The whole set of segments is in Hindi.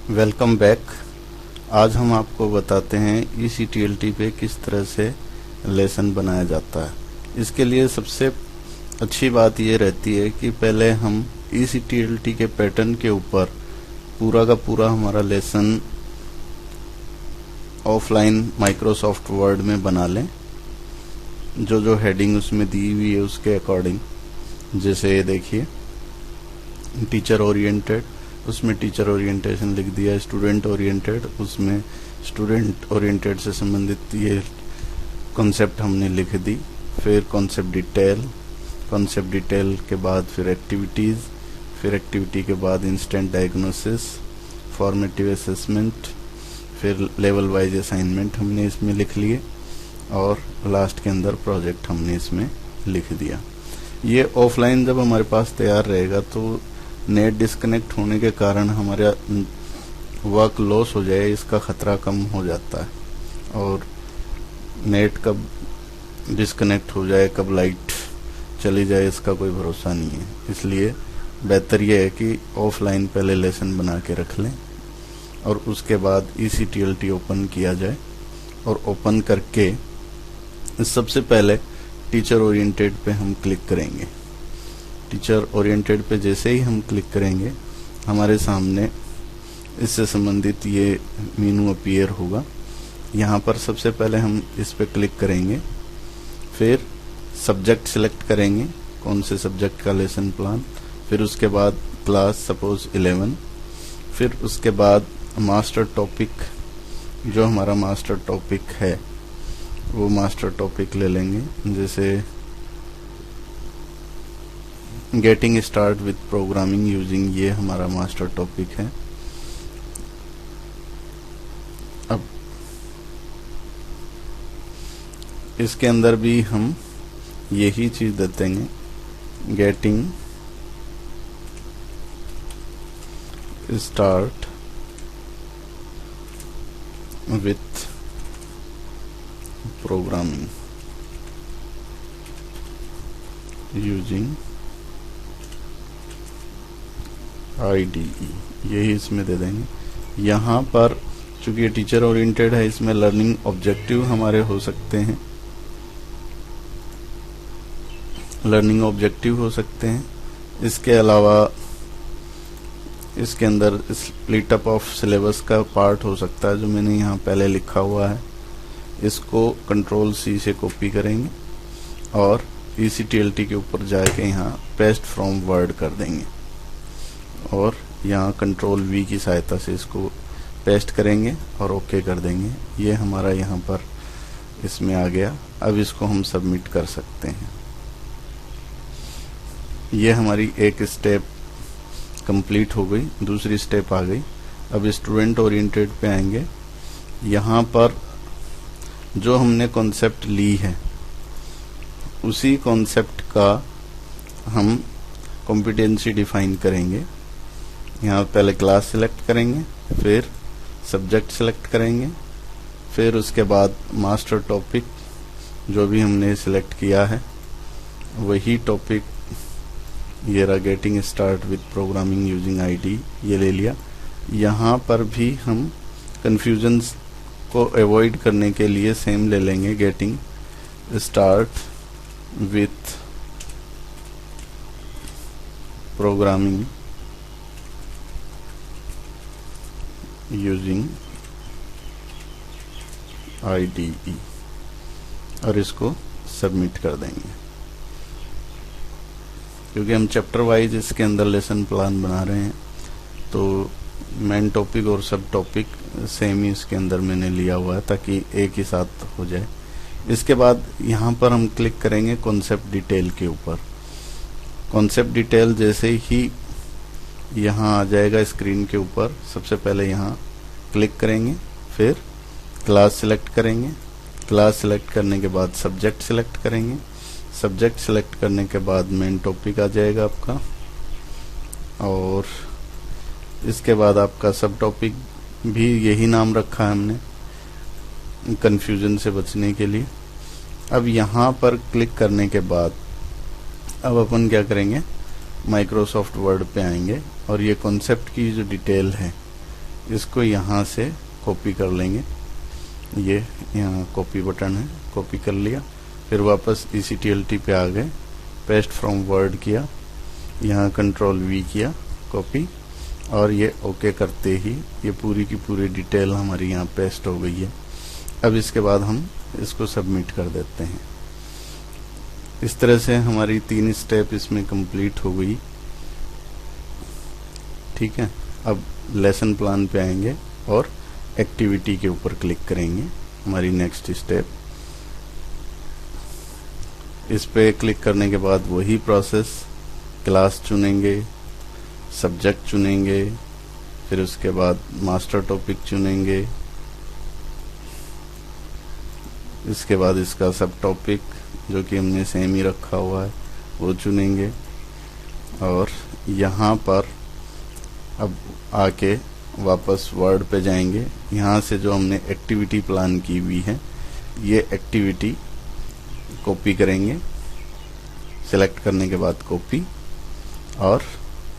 Welcome back. आज हम आपको बताते हैं ECTLT पे किस तरह से लेसन बनाया जाता है। इसके लिए सबसे अच्छी बात ये रहती है कि पहले हम ECTLT के पैटर्न के ऊपर पूरा का पूरा हमारा लेसन ऑफलाइन माइक्रोसॉफ्ट वर्ड में बना लें। जो हेडिंग उसमें दी हुई है उसके अकॉर्डिंग, जैसे ये देखिए टीचर ओरिएंटेड, उसमें टीचर ओरिएंटेशन लिख दिया। स्टूडेंट ओरिएंटेड, उसमें स्टूडेंट ओरिएंटेड से संबंधित ये कॉन्सेप्ट हमने लिख दी। फिर कॉन्सेप्ट डिटेल के बाद फिर एक्टिविटीज़, फिर एक्टिविटी के बाद इंस्टेंट डायग्नोसिस, फॉर्मेटिव असेसमेंट, फिर लेवल वाइज असाइनमेंट हमने इसमें लिख लिए और लास्ट के अंदर प्रोजेक्ट हमने इसमें लिख दिया। ये ऑफलाइन जब हमारे पास तैयार रहेगा तो नेट डिस्कनेक्ट होने के कारण हमारा वर्क लॉस हो जाए इसका खतरा कम हो जाता है। और नेट कब डिस्कनेक्ट हो जाए, कब लाइट चली जाए, इसका कोई भरोसा नहीं है। इसलिए बेहतर यह है कि ऑफलाइन पहले लेसन बना के रख लें और उसके बाद ECTLT ओपन किया जाए। और ओपन करके सबसे पहले टीचर ओरिएंटेड पे हम क्लिक करेंगे। टीचर ओरिएंटेड पे जैसे ही हम क्लिक करेंगे हमारे सामने इससे संबंधित ये मेनू अपीयर होगा। यहाँ पर सबसे पहले हम इस पे क्लिक करेंगे, फिर सब्जेक्ट सिलेक्ट करेंगे, कौन से सब्जेक्ट का लेसन प्लान, फिर उसके बाद क्लास सपोज 11, फिर उसके बाद मास्टर टॉपिक, जो हमारा मास्टर टॉपिक है वो मास्टर टॉपिक ले लेंगे। जैसे getting start with programming using, ये हमारा मास्टर टॉपिक है। अब इसके अंदर भी हम यही चीज देते हैं, getting start with programming using IDE, यही इसमें दे देंगे। यहाँ पर चूंकि ये टीचर ओरिएंटेड है, इसमें लर्निंग ऑब्जेक्टिव हमारे हो सकते हैं, इसके अलावा इसके अंदर स्प्लिट अप ऑफ सिलेबस का पार्ट हो सकता है, जो मैंने यहाँ पहले लिखा हुआ है। इसको Ctrl+C से कॉपी करेंगे और ECTLT के ऊपर जाके यहाँ पेस्ट फ्रॉम वर्ड कर देंगे और यहाँ Ctrl+V की सहायता से इसको पेस्ट करेंगे और ओके कर देंगे। ये हमारा यहाँ पर इसमें आ गया। अब इसको हम सबमिट कर सकते हैं। ये हमारी एक स्टेप कंप्लीट हो गई, दूसरी स्टेप आ गई। अब स्टूडेंट ओरिएंटेड पे आएंगे। यहाँ पर जो हमने कॉन्सेप्ट ली है उसी कॉन्सेप्ट का हम कॉम्पिटेंसी डिफाइन करेंगे। यहाँ पहले क्लास सिलेक्ट करेंगे, फिर सब्जेक्ट सिलेक्ट करेंगे, फिर उसके बाद मास्टर टॉपिक जो भी हमने सिलेक्ट किया है वही टॉपिक, ये रहा getting start with programming using IDE, ये ले लिया। यहाँ पर भी हम कंफ्यूजन को अवॉइड करने के लिए सेम ले लेंगे, getting start with programming using IDE और इसको सबमिट कर देंगे। क्योंकि हम चैप्टर वाइज इसके अंदर लेसन प्लान बना रहे हैं तो मेन टॉपिक और सब टॉपिक सेम ही इसके अंदर मैंने लिया हुआ है ताकि एक ही साथ हो जाए। इसके बाद यहाँ पर हम क्लिक करेंगे कॉन्सेप्ट डिटेल के ऊपर। कॉन्सेप्ट डिटेल जैसे ही यहाँ आ जाएगा स्क्रीन के ऊपर, सबसे पहले यहाँ क्लिक करेंगे, फिर क्लास सिलेक्ट करेंगे। क्लास सिलेक्ट करने के बाद सब्जेक्ट सिलेक्ट करेंगे। सब्जेक्ट सिलेक्ट करने के बाद मेन टॉपिक आ जाएगा आपका और इसके बाद आपका सब टॉपिक भी यही नाम रखा है हमने कंफ्यूजन से बचने के लिए। अब यहाँ पर क्लिक करने के बाद अब अपन क्या करेंगे, माइक्रोसॉफ्ट वर्ड पे आएंगे और ये कॉन्सेप्ट की जो डिटेल है इसको यहाँ से कॉपी कर लेंगे, ये यहाँ कॉपी बटन है, कॉपी कर लिया। फिर वापस ECTLT पे आ गए, पेस्ट फ्रॉम वर्ड किया, यहाँ कंट्रोल V किया, कॉपी, और ये ओके करते ही ये पूरी की पूरी डिटेल हमारी यहाँ पेस्ट हो गई है। अब इसके बाद हम इसको सबमिट कर देते हैं। इस तरह से हमारी 3 स्टेप इसमें कंप्लीट हो गई। ठीक है, अब लेसन प्लान पे आएंगे और एक्टिविटी के ऊपर क्लिक करेंगे, हमारी नेक्स्ट स्टेप। इस पे क्लिक करने के बाद वही प्रोसेस, क्लास चुनेंगे, सब्जेक्ट चुनेंगे, फिर उसके बाद मास्टर टॉपिक चुनेंगे, इसके बाद इसका सब टॉपिक जो कि हमने सेम ही रखा हुआ है वो चुनेंगे, और यहाँ पर अब आके वापस वर्ड पे जाएंगे। यहाँ से जो हमने एक्टिविटी प्लान की हुई है ये एक्टिविटी कॉपी करेंगे, सिलेक्ट करने के बाद कॉपी, और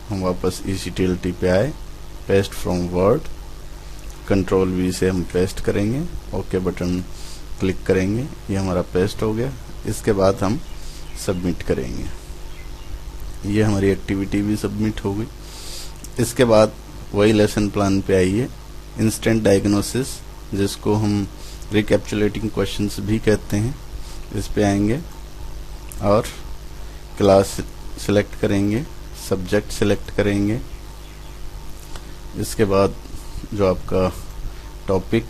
हम वापस ECTLT पे आए, paste from word, control V से हम पेस्ट करेंगे, ओके बटन क्लिक करेंगे, ये हमारा पेस्ट हो गया। इसके बाद हम सबमिट करेंगे, ये हमारी एक्टिविटी भी सबमिट हो गई। इसके बाद वही लेसन प्लान पे आइए, इंस्टेंट डायग्नोसिस, जिसको हम रिकैप्चुलेटिंग क्वेश्चंस भी कहते हैं, इस पे आएंगे और क्लास सिलेक्ट करेंगे, सब्जेक्ट सिलेक्ट करेंगे, इसके बाद जो आपका टॉपिक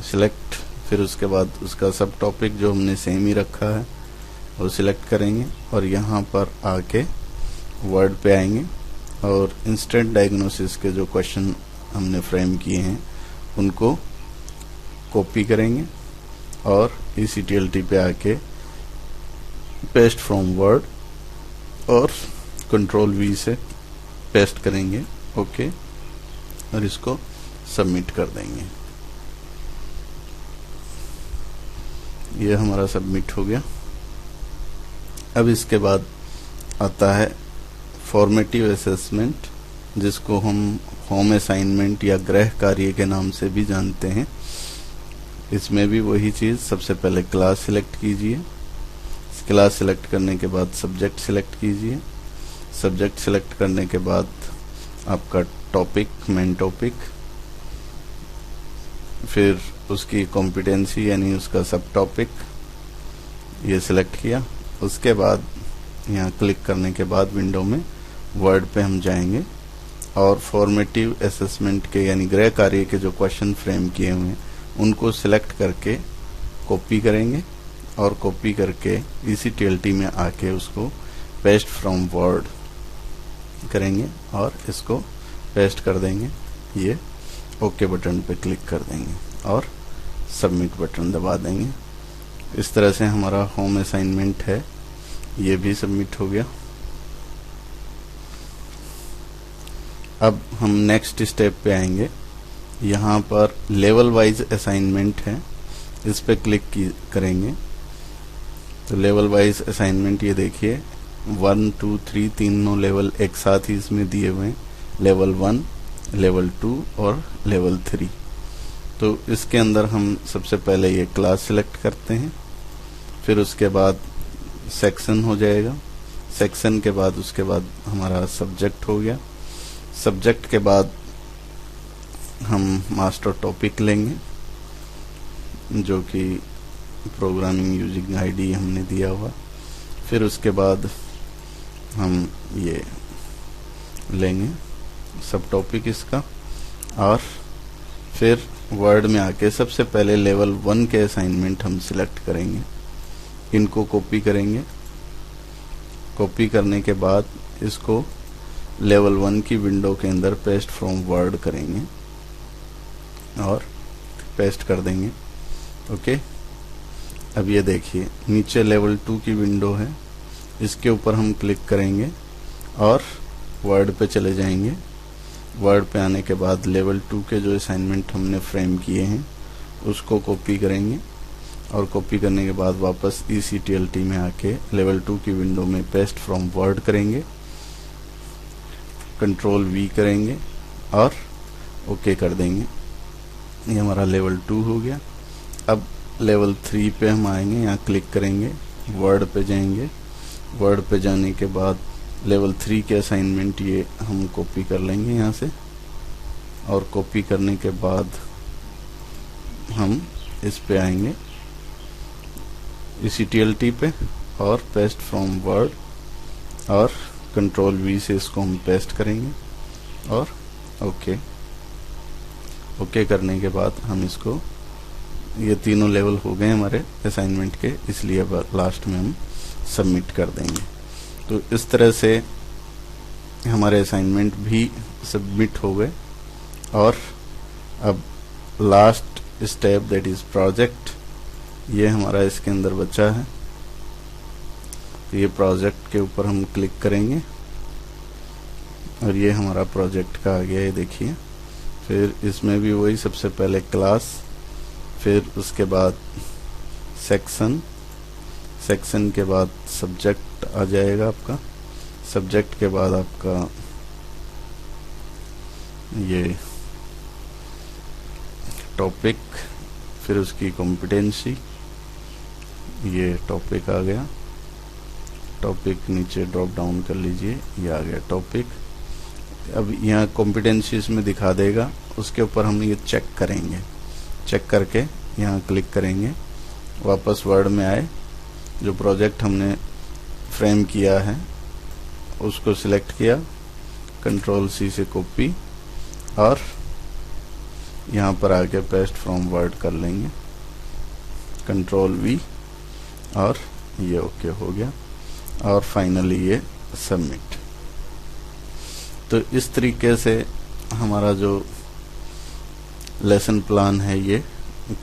सिलेक्ट, फिर उसके बाद उसका सब टॉपिक जो हमने सेम ही रखा है वो सिलेक्ट करेंगे, और यहाँ पर आके वर्ड पे आएंगे और इंस्टेंट डायग्नोसिस के जो क्वेश्चन हमने फ्रेम किए हैं उनको कॉपी करेंगे और ECTLT पे आके पेस्ट फ्रॉम वर्ड और कंट्रोल V से पेस्ट करेंगे, ओके, और इसको सबमिट कर देंगे। ये हमारा सबमिट हो गया। अब इसके बाद आता है फॉर्मेटिव असेसमेंट, जिसको हम होम असाइनमेंट या गृह कार्य के नाम से भी जानते हैं। इसमें भी वही चीज़, सबसे पहले क्लास सिलेक्ट कीजिए, क्लास सिलेक्ट करने के बाद सब्जेक्ट सिलेक्ट कीजिए, सब्जेक्ट सिलेक्ट करने के बाद आपका टॉपिक, मेन टॉपिक, फिर उसकी कॉम्पिटेंसी यानी उसका सब टॉपिक, ये सिलेक्ट किया। उसके बाद यहाँ क्लिक करने के बाद विंडो में वर्ड पे हम जाएंगे और फॉर्मेटिव असेसमेंट के यानी गृह कार्य के जो क्वेश्चन फ्रेम किए हुए हैं उनको सिलेक्ट करके कॉपी करेंगे, और कॉपी करके ECTLT में आके उसको पेस्ट फ्रॉम वर्ड करेंगे और इसको पेस्ट कर देंगे, ये ओके बटन पे क्लिक कर देंगे और सबमिट बटन दबा देंगे। इस तरह से हमारा होम असाइनमेंट है, ये भी सबमिट हो गया। अब हम नेक्स्ट स्टेप पे आएंगे, यहाँ पर लेवल वाइज असाइनमेंट है, इस पे क्लिक करेंगे तो लेवल वाइज असाइनमेंट ये देखिए 1, 2, 3 तीनों लेवल एक साथ ही इसमें दिए हुए हैं, लेवल 1, लेवल 2 और लेवल 3। तो इसके अंदर हम सबसे पहले ये क्लास सिलेक्ट करते हैं, फिर उसके बाद सेक्शन हो जाएगा, सेक्शन के बाद उसके बाद हमारा सब्जेक्ट हो गया, सब्जेक्ट के बाद हम मास्टर टॉपिक लेंगे जो कि प्रोग्रामिंग यूजिंग आईडी हमने दिया हुआ, फिर उसके बाद हम ये लेंगे सब टॉपिक इसका, और फिर वर्ड में आके सबसे पहले लेवल 1 के असाइनमेंट हम सिलेक्ट करेंगे, इनको कॉपी करेंगे, कॉपी करने के बाद इसको लेवल 1 की विंडो के अंदर पेस्ट फ्रॉम वर्ड करेंगे और पेस्ट कर देंगे, ओके। अब ये देखिए नीचे लेवल 2 की विंडो है, इसके ऊपर हम क्लिक करेंगे और वर्ड पे चले जाएंगे। वर्ड पे आने के बाद लेवल 2 के जो असाइनमेंट हमने फ्रेम किए हैं उसको कॉपी करेंगे, और कॉपी करने के बाद वापस ECTLT में आके लेवल 2 की विंडो में पेस्ट फ्रॉम वर्ड करेंगे, कंट्रोल V करेंगे और ओके कर देंगे। ये हमारा लेवल 2 हो गया। अब लेवल 3 पे हम आएंगे, यहाँ क्लिक करेंगे, वर्ड पे जाएंगे। वर्ड पे जाने के बाद लेवल 3 के असाइनमेंट ये हम कॉपी कर लेंगे यहाँ से, और कॉपी करने के बाद हम इस पे आएंगे ECTLT पे और पेस्ट फ्रॉम वर्ड, और कंट्रोल V से इसको हम पेस्ट करेंगे और ओके करने के बाद हम इसको, ये तीनों लेवल हो गए हमारे असाइनमेंट के, इसलिए अब लास्ट में हम सबमिट कर देंगे। तो इस तरह से हमारे असाइनमेंट भी सबमिट हो गए। और अब last step that is project, ये हमारा इसके अंदर बचा है। तो ये प्रोजेक्ट के ऊपर हम क्लिक करेंगे और ये हमारा प्रोजेक्ट का आ गया, ये देखिए। फिर इसमें भी वही, सबसे पहले क्लास, फिर उसके बाद सेक्शन के बाद सब्जेक्ट आ जाएगा आपका, सब्जेक्ट के बाद आपका ये टॉपिक, फिर उसकी कॉम्पिटेंसी, ये टॉपिक आ गया। टॉपिक नीचे ड्रॉप डाउन कर लीजिए, ये आ गया टॉपिक। अब यहाँ कॉम्पिटेंसी इसमें दिखा देगा, उसके ऊपर हम ये चेक करेंगे। चेक करके यहाँ क्लिक करेंगे, वापस वर्ड में आए, जो प्रोजेक्ट हमने फ्रेम किया है उसको सिलेक्ट किया, कंट्रोल C से कॉपी, और यहाँ पर आके पेस्ट फ्रॉम वर्ड कर लेंगे, कंट्रोल V, और ये ओके हो गया। और फाइनली ये सबमिट। तो इस तरीके से हमारा जो लेसन प्लान है ये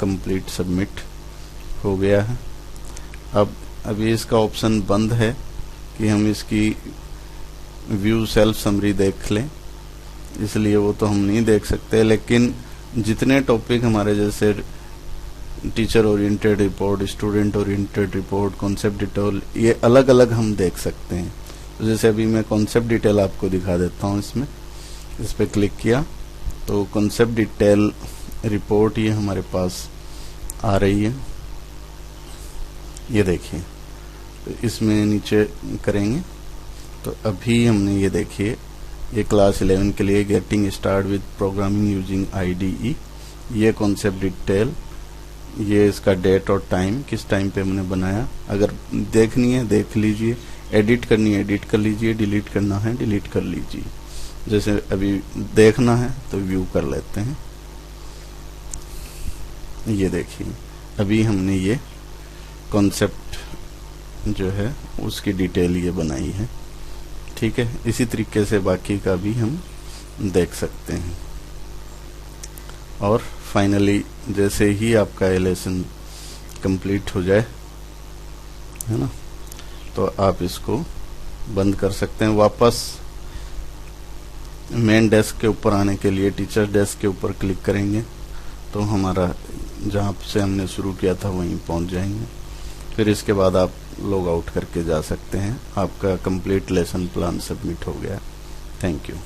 कंप्लीट सबमिट हो गया है। अब अभी इसका ऑप्शन बंद है कि हम इसकी व्यू सेल्फ समरी देख लें, इसलिए वो तो हम नहीं देख सकते, लेकिन जितने टॉपिक हमारे जैसे teacher oriented report, student oriented report, concept detail, ये अलग अलग हम देख सकते हैं। तो जैसे अभी मैं कॉन्सेप्ट डिटेल आपको दिखा देता हूँ। इसमें इस पर क्लिक किया तो कॉन्सेप्ट डिटेल रिपोर्ट ये हमारे पास आ रही है, ये देखिए। तो इसमें नीचे करेंगे तो अभी हमने ये देखिए, ये क्लास 11 के लिए getting start with programming using IDE, ये कॉन्सेप्ट डिटेल, ये इसका डेट और टाइम, किस टाइम पे हमने बनाया। अगर देखनी है देख लीजिए, एडिट करनी है एडिट कर लीजिए, डिलीट करना है डिलीट कर लीजिए। जैसे अभी देखना है तो व्यू कर लेते हैं। ये देखिए, अभी हमने ये कॉन्सेप्ट जो है उसकी डिटेल ये बनाई है, ठीक है। इसी तरीके से बाकी का भी हम देख सकते हैं। और फाइनली जैसे ही आपका ये लेसन कंप्लीट हो जाए, है ना, तो आप इसको बंद कर सकते हैं। वापस मेन डेस्क के ऊपर आने के लिए टीचर डेस्क के ऊपर क्लिक करेंगे तो हमारा जहाँ से हमने शुरू किया था वहीं पहुँच जाएंगे। फिर इसके बाद आप लॉग आउट करके जा सकते हैं। आपका कंप्लीट लेसन प्लान सबमिट हो गया। Thank you.